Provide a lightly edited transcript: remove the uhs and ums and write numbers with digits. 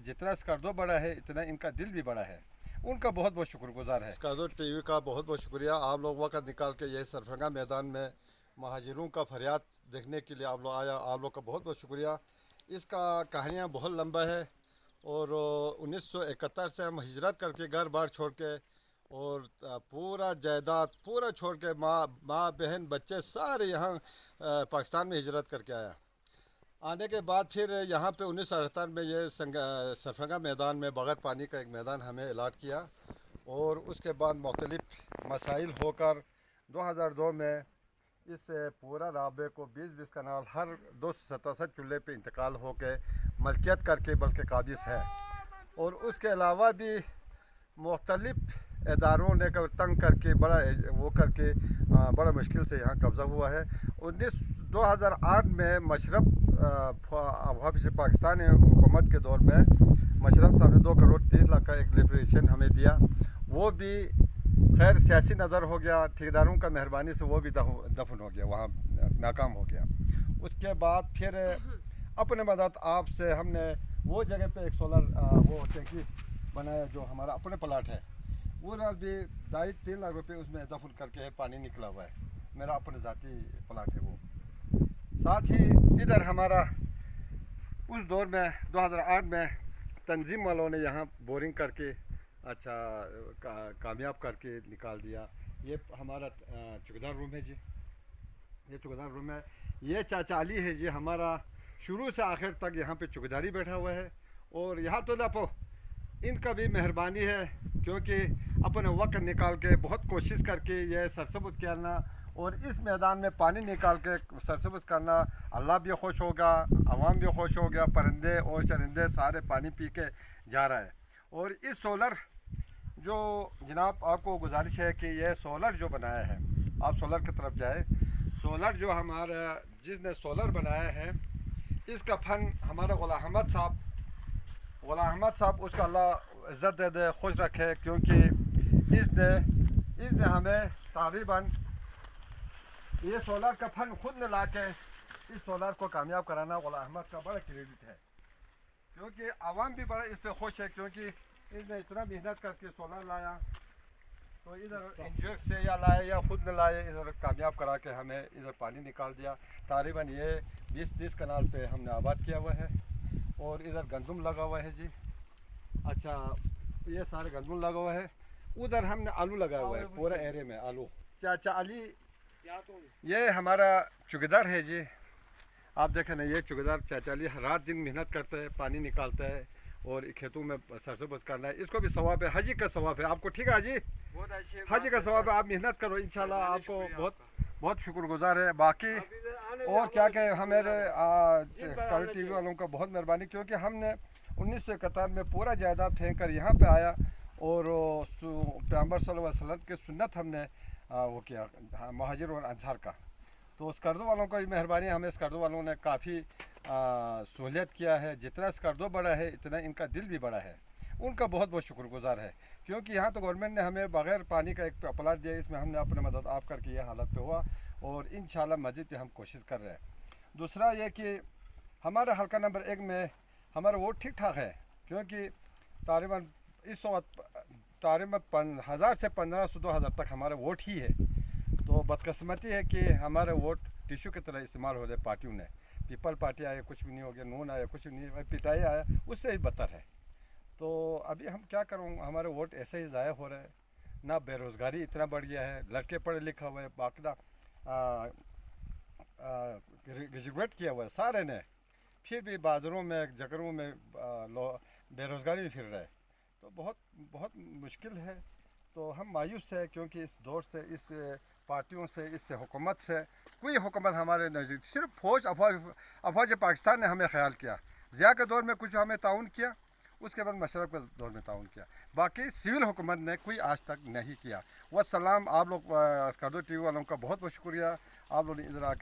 جتنا اسکردو بڑا ہے اتنا ان کا دل بھی بڑا ہے. ان کا بہت بہت شکر گزار ہے. اسکردو ٹی وی کا بہت بہت شکریہ. آپ لوگ وقت نکال کے یہ سرفرنگا میدان میں مہاجروں کا فریاد دیکھنے کے لیے آپ لوگ آیا. آپ لوگ کا بہت بہت شکریہ. اس کا کہانیاں بہت لمبا ہے اور 1971 سے ہم ہجرت کر کے گھر بار چھوڑ کے اور پورا جائیداد پورا چھوڑ کے ماں بہن بچے سارے یہاں پاکستان میں ہجرت کر کے آیا. آنے کے بعد پھر یہاں پہ 1978 میں یہ سرفرنگا میدان میں بغیر پانی کا ایک میدان ہمیں الاٹ کیا اور اس کے بعد مختلف مسائل ہو کر 2002 میں اس پورا رابطے کو 20 کنال ہر 267 چولہے پہ انتقال ہو کے ملکیت کر کے بلکہ قابض ہے. اور اس کے علاوہ بھی مختلف اداروں نے تنگ کر کے بڑا مشکل سے یہاں قبضہ ہوا ہے. 2008 میں مشرف پاکستان حکومت کے دور میں مشرف صاحب نے 2 کروڑ 30 لاکھ کا ایک لیبریشن ہمیں دیا. وہ بھی خیر سیاسی نظر ہو گیا. ٹھیکیداروں کا مہربانی سے وہ بھی دفن ہو گیا, وہاں ناکام ہو گیا. اس کے بعد پھر اپنے مدد آپ سے ہم نے وہ جگہ پہ ایک سولر وہ ٹینکی بنایا جو ہمارا اپنے پلاٹ ہے. وہ بھی 2.5-3 لاکھ روپے اس میں دفن کر کے پانی نکلا ہوا ہے. میرا اپنے ذاتی پلاٹ ہے وہ. ساتھ ہی ادھر ہمارا اس دور میں 2008 میں تنظیم والوں نے یہاں بورنگ کر کے کامیاب کر کے نکال دیا. یہ ہمارا چوکیدار روم ہے جی. یہ چوکیدار روم ہے. یہ چاچا علی ہے جی ہمارا شروع سے آخر تک یہاں پہ چوکیداری بیٹھا ہوا ہے. اور یہاں تو لپو ان کا بھی مہربانی ہے کیونکہ اپنے وقت نکال کے بہت کوشش کر کے یہ سرسبز کرنا اور اس میدان میں پانی نکال کے سرسبز کرنا. اللہ بھی خوش ہوگا, عوام بھی خوش ہو گیا, پرندے اور چرندے سارے پانی پی کے جا رہا ہے. اور اس سولر جو جناب آپ کو گزارش ہے کہ یہ سولر جو بنایا ہے, آپ سولر کی طرف جائے. سولر جو ہمارا جس نے سولر بنایا ہے اس کا فن ہمارا غلام احمد صاحب اس کا اللہ عزت دے دے, خوش رکھے, کیونکہ اس نے ہمیں تقریباً یہ سولر کا فن خود نے لا کے اس سولر کو کامیاب کرانا غلام احمد کا بڑا کریڈٹ ہے. کیونکہ عوام بھی بڑا اس پہ خوش ہے کیونکہ اس نے اتنا محنت کر کے سولر لایا تو ادھر این جی او سے یا لائے یا خود نے لائے ادھر کامیاب کرا کے ہمیں ادھر پانی نکال دیا. تقریباً یہ 20-30 کنال پہ ہم نے آباد کیا ہوا ہے. اور ادھر گندم لگا ہوا ہے جی. اچھا یہ سارے گندم لگا ہوا ہے. ادھر ہم نے آلو لگایا ہوا ہے پورے ایرے میں آلو. چاچا علی یہ ہمارا چوکیدار ہے جی. آپ دیکھیں نا یہ چوکیدار چاچا علی رات دن محنت کرتا ہے, پانی نکالتا ہے اور کھیتوں میں سرسبز کرنا ہے. اس کو بھی ثواب ہے, حجی کا ثواب ہے. آپ کو ٹھیک ہے حجی, حجی کا ثواب ہے. آپ محنت کرو انشاءاللہ آپ کو بہت شکر گزار ہے. باقی اور کیا کہ ہمارے اسکائی ٹی وی والوں کا بہت مہربانی کیونکہ ہم نے 1971 میں پورا جائیداد پھینک کر یہاں پہ آیا اور پیغمبر صلی اللہ علیہ وسلم کی سنت ہم نے وہ کیا مہاجر اور انصار کا. تو اسکردو والوں کا بھی مہربانی, ہمیں اسکردو والوں نے کافی سہولیت کیا ہے. جتنا اسکردو بڑا ہے اتنا ان کا دل بھی بڑا ہے. ان کا بہت بہت شکر گزار ہے کیونکہ یہاں تو گورنمنٹ نے ہمیں بغیر پانی کا ایک پلاٹ دیا. اس میں ہم نے اپنے مدد آپ کر کے یہ حالت پہ ہوا اور انشاءاللہ مزید پہ ہم کوشش کر رہے ہیں. دوسرا یہ کہ ہمارا حلقہ نمبر 1 میں ہمارا ووٹ ٹھیک ٹھاک ہے کیونکہ تقریباً اس وقت 1000 سے 1500-2000 تک ہمارا ووٹ ہی ہے. تو بدقسمتی ہے کہ ہمارا ووٹ ٹیشو کی طرح استعمال ہو رہے پارٹیوں نے. پیپل پارٹی آئے کچھ بھی نہیں ہو گیا, نون آیا کچھ بھی نہیں, پٹائی آیا اس سے ہی بدتر ہے. تو ابھی ہم کیا کروں, ہمارے ووٹ ایسے ہی ضائع ہو رہے ہیں. نہ بے روزگاری اتنا بڑھ گیا ہے, لڑکے پڑھے لکھا ہوئے باقاعدہ گریجویٹ کیا ہوا ہے سارے نے, پھر بھی بازاروں میں جگروں میں بے روزگاری میں پھر رہے. تو بہت مشکل ہے. تو ہم مایوس ہیں کیونکہ اس دور سے, اس پارٹیوں سے, اس حکومت سے کوئی حکومت ہمارے نزدیک, صرف افواج پاکستان نے ہمیں خیال کیا. ضیاء کے دور میں کچھ ہمیں تعاون کیا, اس کے بعد مشرف کے دور میں تعاون کیا, باقی سول حکومت نے کوئی آج تک نہیں کیا. والسلام. آپ لوگ اسکردو ٹی وی والوں کا بہت بہت شکریہ. آپ لوگوں نے ادھر آ کے